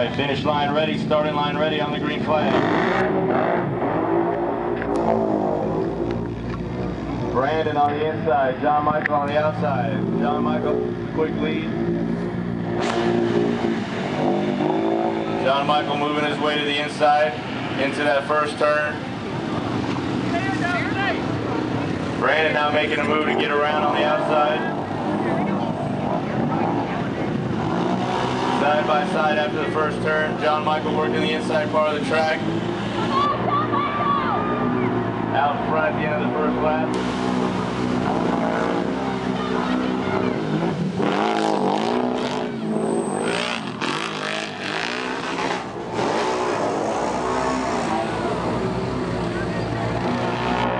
right, finish line ready, starting line ready on the green flag. Brandon on the inside, John Michael on the outside. John Michael, quick lead. John Michael moving his way to the inside into that first turn. Brandon now making a move to get around on the outside. Side by side after the first turn, John Michael working the inside part of the track. Out front at the end of the first lap.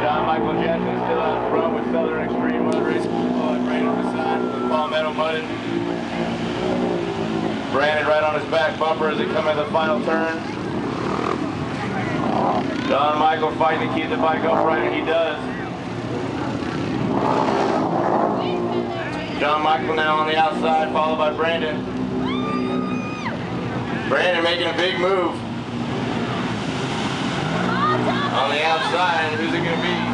John Michael Jensen still out front with Southern Extreme Mud Racing. Brandon beside with Palmetto Mudding. Brandon right on his back bumper as they come in the final turn. John Michael fighting to keep the bike upright, and he does. John Michael now on the outside, followed by Brandon. Brandon making a big move. On the outside, who's it going to be?